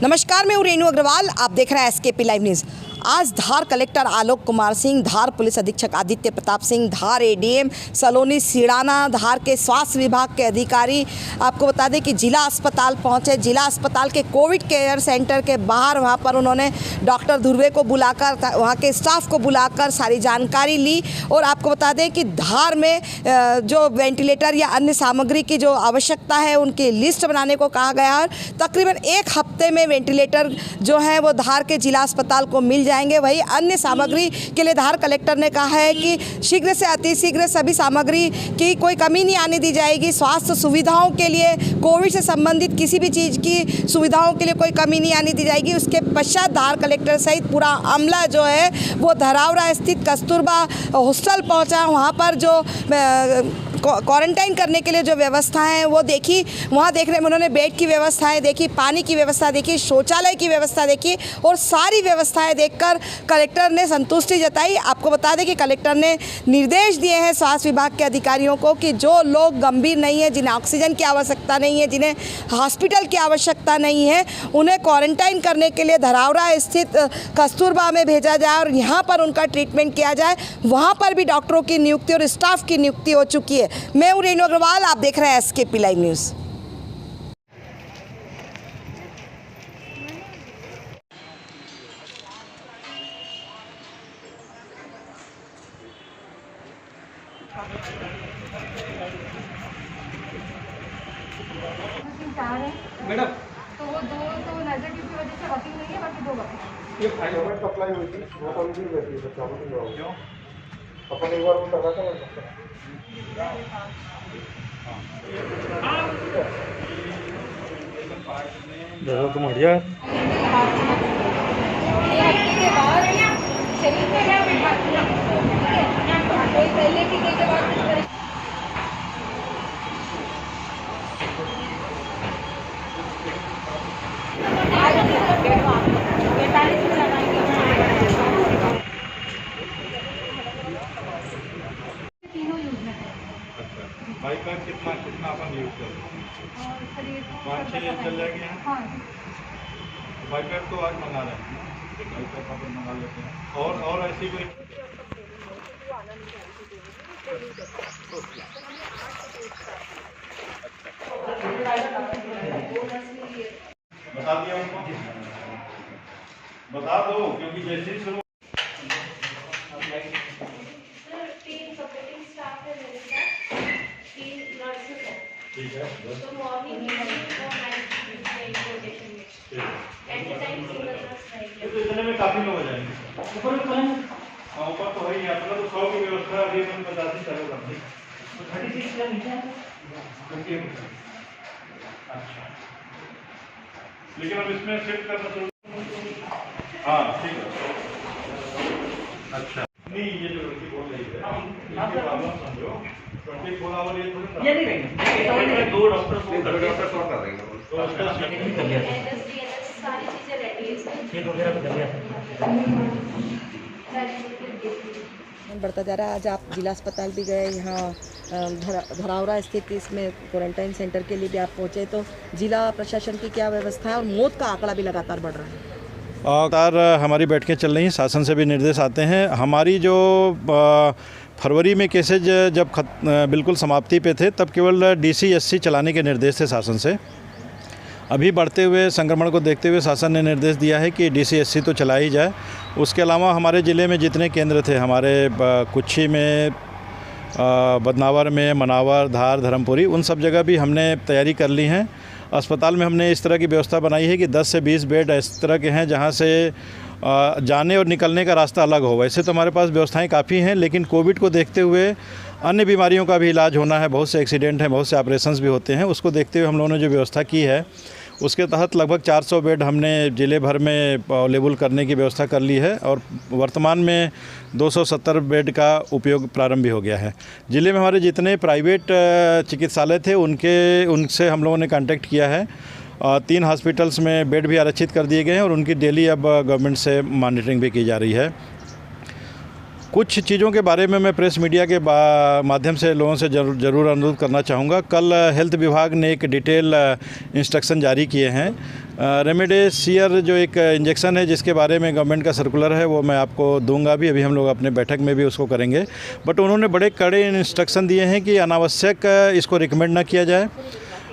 नमस्कार, मैं हूं रेणु अग्रवाल। आप देख रहे हैं एसकेपी लाइव न्यूज़। आज धार कलेक्टर आलोक कुमार सिंह, धार पुलिस अधीक्षक आदित्य प्रताप सिंह, धार एडीएम सलोनी सीड़ाना, धार के स्वास्थ्य विभाग के अधिकारी आपको बता दें कि जिला अस्पताल पहुंचे। जिला अस्पताल के कोविड केयर सेंटर के बाहर वहां पर उन्होंने डॉक्टर ध्रुवे को बुलाकर, वहां के स्टाफ को बुलाकर सारी जानकारी ली। और आपको बता दें कि धार में जो वेंटिलेटर या अन्य सामग्री की जो आवश्यकता है उनकी लिस्ट बनाने को कहा गया है। तकरीबन एक हफ्ते में वेंटिलेटर जो है वो धार के जिला अस्पताल को मिल जाएंगे। वही अन्य सामग्री के लिए धार कलेक्टर ने कहा है कि शीघ्र से अतिशीघ्र सभी सामग्री की कोई कमी नहीं आने दी जाएगी। स्वास्थ्य सुविधाओं के लिए, कोविड से संबंधित किसी भी चीज़ की सुविधाओं के लिए कोई कमी नहीं आने दी जाएगी। उसके पश्चात धार कलेक्टर सहित पूरा अमला जो है वो धरावरा स्थित कस्तूरबा हॉस्टल पहुंचा। वहाँ पर जो क्वारंटाइन करने के लिए जो व्यवस्थाएं हैं वो देखी। वहाँ देखने में उन्होंने बेड की व्यवस्थाएं देखी, पानी की व्यवस्था देखी, शौचालय की व्यवस्था देखी और सारी व्यवस्थाएं देखकर कलेक्टर ने संतुष्टि जताई। आपको बता दें कि कलेक्टर ने निर्देश दिए हैं स्वास्थ्य विभाग के अधिकारियों को कि जो लोग गंभीर नहीं है, जिन्हें ऑक्सीजन की आवश्यकता नहीं है, जिन्हें हॉस्पिटल की आवश्यकता नहीं है, उन्हें क्वारंटाइन करने के लिए धरावरा स्थित कस्तूरबा में भेजा जाए और यहाँ पर उनका ट्रीटमेंट किया जाए। वहाँ पर भी डॉक्टरों की नियुक्ति और स्टाफ की नियुक्ति हो चुकी है। मैं हूं रेणु अग्रवाल, आप देख रहे हैं एसकेपी लाइव न्यूज़। मैडम तो वो दो तो नजर की वजह से वर्किंग नहीं है, बाकी दो वर्किंग। ये गवर्नमेंट सप्लाई हुई थी वो कौन सी रहती है बच्चों को? क्यों अपन एक बार वो कर रहा था देखो तुम हटिया के बाद शरीर में है कोई पहले टीके के बाद बाइक का कितना अपन यूज करते हैं? 5-6 चल जाएंगे। हाँ, बाइक तो आज मंगा रहे हैं, बाइक अपन मंगा लेते हैं। और ऐसी कोई बता दिया उनको, बता दो क्योंकि जैसे ही शुरू ठीक है। तो मॉर्निंग तो इतने में काफी लोग हो जाएंगे। ऊपर तो है ही अपना तो 100 की व्यवस्था अभी हम 50 ही चालू कर दें। 36 अच्छा, लेकिन अब इसमें शिफ्ट करना शुरू। हाँ ठीक है। अच्छा नहीं, ये जो लड़की बोल रही है प्रॉब्लम समझो, 24 आवर ये नहीं, 2 डॉक्टर को कर देंगे। बढ़ता जा रहा है। आज आप जिला अस्पताल भी गए, यहाँ धरावरा स्थित इसमें क्वारंटाइन सेंटर के लिए भी आप पहुँचे, तो जिला प्रशासन की क्या व्यवस्था है और मौत का आंकड़ा भी लगातार बढ़ रहा है? लगातार हमारी बैठकें चल रही हैं, शासन से भी निर्देश आते हैं। हमारी जो फरवरी में केसेज जब बिल्कुल समाप्ति पे थे तब केवल DCSC चलाने के निर्देश थे शासन से। अभी बढ़ते हुए संक्रमण को देखते हुए शासन ने निर्देश दिया है कि DCSC तो चला ही जाए। उसके अलावा हमारे ज़िले में जितने केंद्र थे, हमारे कुच्छी में, बदनावर में, मनावर, धार, धर्मपुरी, उन सब जगह भी हमने तैयारी कर ली है। अस्पताल में हमने इस तरह की व्यवस्था बनाई है कि 10 से 20 बेड इस तरह के हैं जहां से जाने और निकलने का रास्ता अलग हो। वैसे तो हमारे पास व्यवस्थाएं काफ़ी हैं, लेकिन कोविड को देखते हुए अन्य बीमारियों का भी इलाज होना है, बहुत से एक्सीडेंट हैं, बहुत से ऑपरेशंस भी होते हैं। उसको देखते हुए हम लोगों ने जो व्यवस्था की है उसके तहत लगभग 400 बेड हमने ज़िले भर में अवेलेबल करने की व्यवस्था कर ली है और वर्तमान में 270 बेड का उपयोग प्रारंभ भी हो गया है। ज़िले में हमारे जितने प्राइवेट चिकित्सालय थे उनसे हम लोगों ने कांटेक्ट किया है। 3 हॉस्पिटल्स में बेड भी आरक्षित कर दिए गए हैं और उनकी डेली अब गवर्नमेंट से मॉनिटरिंग भी की जा रही है। कुछ चीज़ों के बारे में मैं प्रेस मीडिया के माध्यम से लोगों से ज़रूर अनुरोध करना चाहूँगा। कल हेल्थ विभाग ने एक डिटेल इंस्ट्रक्शन जारी किए हैं रेमडेसिविर जो एक इंजेक्शन है जिसके बारे में गवर्नमेंट का सर्कुलर है वो मैं आपको दूंगा भी, अभी हम लोग अपने बैठक में भी उसको करेंगे। बट उन्होंने बड़े कड़े इंस्ट्रक्शन दिए हैं कि अनावश्यक इसको रिकमेंड ना किया जाए,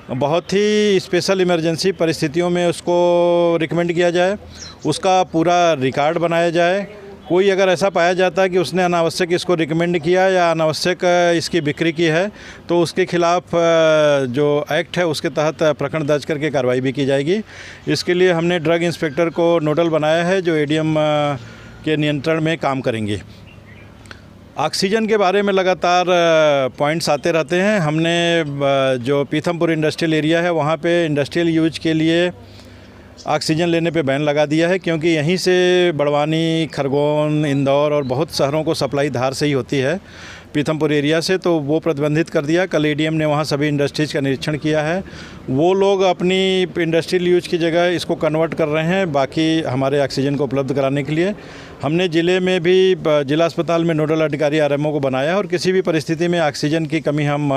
बहुत ही स्पेशल इमरजेंसी परिस्थितियों में उसको रिकमेंड किया जाए, उसका पूरा रिकॉर्ड बनाया जाए। कोई अगर ऐसा पाया जाता है कि उसने अनावश्यक इसको रिकमेंड किया या अनावश्यक इसकी बिक्री की है तो उसके खिलाफ जो एक्ट है उसके तहत प्रकरण दर्ज करके कार्रवाई भी की जाएगी। इसके लिए हमने ड्रग इंस्पेक्टर को नोडल बनाया है जो एडीएम के नियंत्रण में काम करेंगे। ऑक्सीजन के बारे में लगातार पॉइंट्स आते रहते हैं। हमने जो पीथमपुर इंडस्ट्रियल एरिया है वहाँ पे इंडस्ट्रियल यूज के लिए ऑक्सीजन लेने पे बैन लगा दिया है, क्योंकि यहीं से बड़वानी, खरगोन, इंदौर और बहुत शहरों को सप्लाई धार से ही होती है पीथमपुर एरिया से, तो वो प्रतिबंधित कर दिया। कल एडीएम ने वहाँ सभी इंडस्ट्रीज़ का निरीक्षण किया है। वो लोग अपनी इंडस्ट्रियल यूज की जगह इसको कन्वर्ट कर रहे हैं बाकी हमारे ऑक्सीजन को उपलब्ध कराने के लिए। हमने ज़िले में भी जिला अस्पताल में नोडल अधिकारी आरएमओ को बनाया और किसी भी परिस्थिति में ऑक्सीजन की कमी हम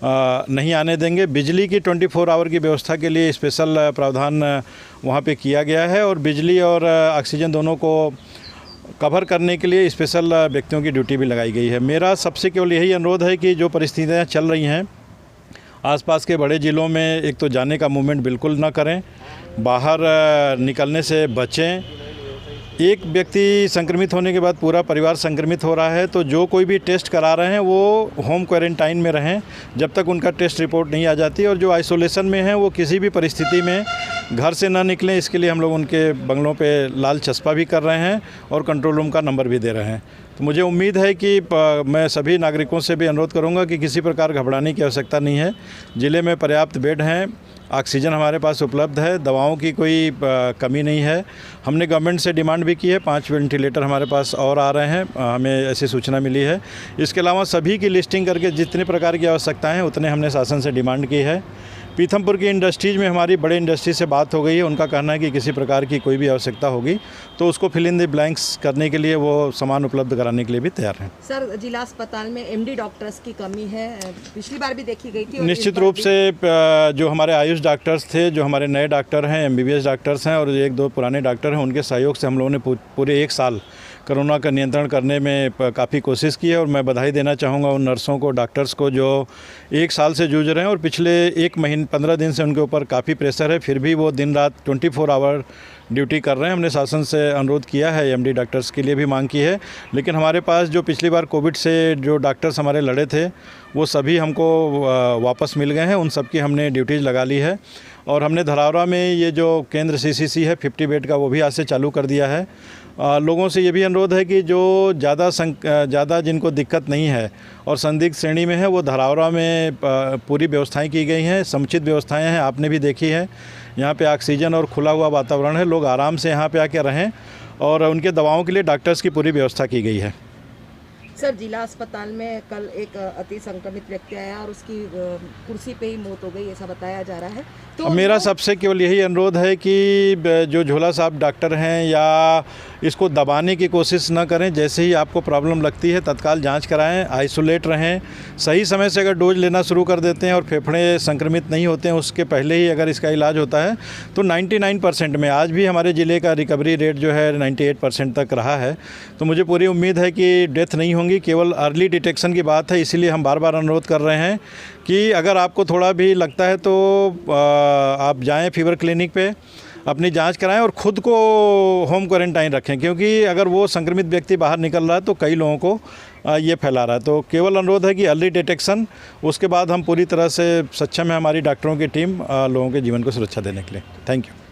नहीं आने देंगे। बिजली की 24 आवर की व्यवस्था के लिए स्पेशल प्रावधान वहाँ पे किया गया है और बिजली और ऑक्सीजन दोनों को कवर करने के लिए स्पेशल व्यक्तियों की ड्यूटी भी लगाई गई है। मेरा सबसे केवल यही अनुरोध है कि जो परिस्थितियाँ चल रही हैं आसपास के बड़े ज़िलों में, एक तो जाने का मूवमेंट बिल्कुल ना करें, बाहर निकलने से बचें। एक व्यक्ति संक्रमित होने के बाद पूरा परिवार संक्रमित हो रहा है, तो जो कोई भी टेस्ट करा रहे हैं वो होम क्वारंटाइन में रहें जब तक उनका टेस्ट रिपोर्ट नहीं आ जाती, और जो आइसोलेशन में हैं वो किसी भी परिस्थिति में घर से ना निकलें। इसके लिए हम लोग उनके बंगलों पे लाल चस्पा भी कर रहे हैं और कंट्रोल रूम का नंबर भी दे रहे हैं। तो मुझे उम्मीद है कि मैं सभी नागरिकों से भी अनुरोध करूंगा कि किसी प्रकार घबराने की आवश्यकता नहीं है। ज़िले में पर्याप्त बेड हैं, ऑक्सीजन हमारे पास उपलब्ध है, दवाओं की कोई कमी नहीं है। हमने गवर्नमेंट से डिमांड भी की है, 5 वेंटिलेटर हमारे पास और आ रहे हैं, हमें ऐसी सूचना मिली है। इसके अलावा सभी की लिस्टिंग करके जितने प्रकार की आवश्यकताएं हैं उतने हमने शासन से डिमांड की है। पीथमपुर की इंडस्ट्रीज़ में हमारी बड़े इंडस्ट्री से बात हो गई है, उनका कहना है कि किसी प्रकार की कोई भी आवश्यकता होगी तो उसको फिल इन द ब्लैंक्स करने के लिए वो सामान उपलब्ध कराने के लिए भी तैयार हैं। सर, जिला अस्पताल में एमडी डॉक्टर्स की कमी है, पिछली बार भी देखी गई थी। निश्चित रूप से जो हमारे आयुष डॉक्टर्स थे, जो हमारे नए डॉक्टर हैं, एमबीबीएस डॉक्टर्स हैं और 1-2 पुराने डॉक्टर हैं, उनके सहयोग से हम लोगों ने पूरे 1 साल कोरोना का नियंत्रण करने में काफ़ी कोशिश की है। और मैं बधाई देना चाहूँगा उन नर्सों को, डॉक्टर्स को जो 1 साल से जूझ रहे हैं और पिछले 1 महीने 15 दिन से उनके ऊपर काफ़ी प्रेशर है, फिर भी वो दिन रात 24 आवर ड्यूटी कर रहे हैं। हमने शासन से अनुरोध किया है, एमडी डॉक्टर्स के लिए भी मांग की है, लेकिन हमारे पास जो पिछली बार कोविड से जो डॉक्टर्स हमारे लड़े थे वो सभी हमको वापस मिल गए हैं, उन सब की हमने ड्यूटीज़ लगा ली है। और हमने धरावरा में ये जो केंद्र सीसीसी है 50 बेड का, वो भी आज से चालू कर दिया है। लोगों से ये भी अनुरोध है कि जो ज़्यादा जिनको दिक्कत नहीं है और संदिग्ध श्रेणी में है, वो धरावरा में पूरी व्यवस्थाएं की गई हैं, समुचित व्यवस्थाएं हैं, आपने भी देखी है। यहाँ पे ऑक्सीजन और खुला हुआ वातावरण है, लोग आराम से यहाँ पे आके रहें और उनके दवाओं के लिए डॉक्टर्स की पूरी व्यवस्था की गई है। सर, जिला अस्पताल में कल एक अति संक्रमित व्यक्ति आया और उसकी कुर्सी पे ही मौत हो गई, ऐसा बताया जा रहा है। तो मेरा सबसे केवल यही अनुरोध है कि जो झोला साहब डॉक्टर हैं या इसको दबाने की कोशिश न करें। जैसे ही आपको प्रॉब्लम लगती है तत्काल जांच कराएं, आइसोलेट रहें। सही समय से अगर डोज लेना शुरू कर देते हैं और फेफड़े संक्रमित नहीं होते हैं उसके पहले ही अगर इसका इलाज होता है तो 99% में, आज भी हमारे ज़िले का रिकवरी रेट जो है 98% तक रहा है। तो मुझे पूरी उम्मीद है कि डेथ नहीं होंगी, केवल अर्ली डिटेक्शन की बात है। इसीलिए हम बार बार अनुरोध कर रहे हैं कि अगर आपको थोड़ा भी लगता है तो आप जाएं फीवर क्लिनिक पे, अपनी जांच कराएं और ख़ुद को होम क्वारंटाइन रखें, क्योंकि अगर वो संक्रमित व्यक्ति बाहर निकल रहा है तो कई लोगों को ये फैला रहा है। तो केवल अनुरोध है कि अर्ली डिटेक्शन, उसके बाद हम पूरी तरह से सक्षम है हमारी डॉक्टरों की टीम लोगों के जीवन को सुरक्षा देने के लिए। Thank you.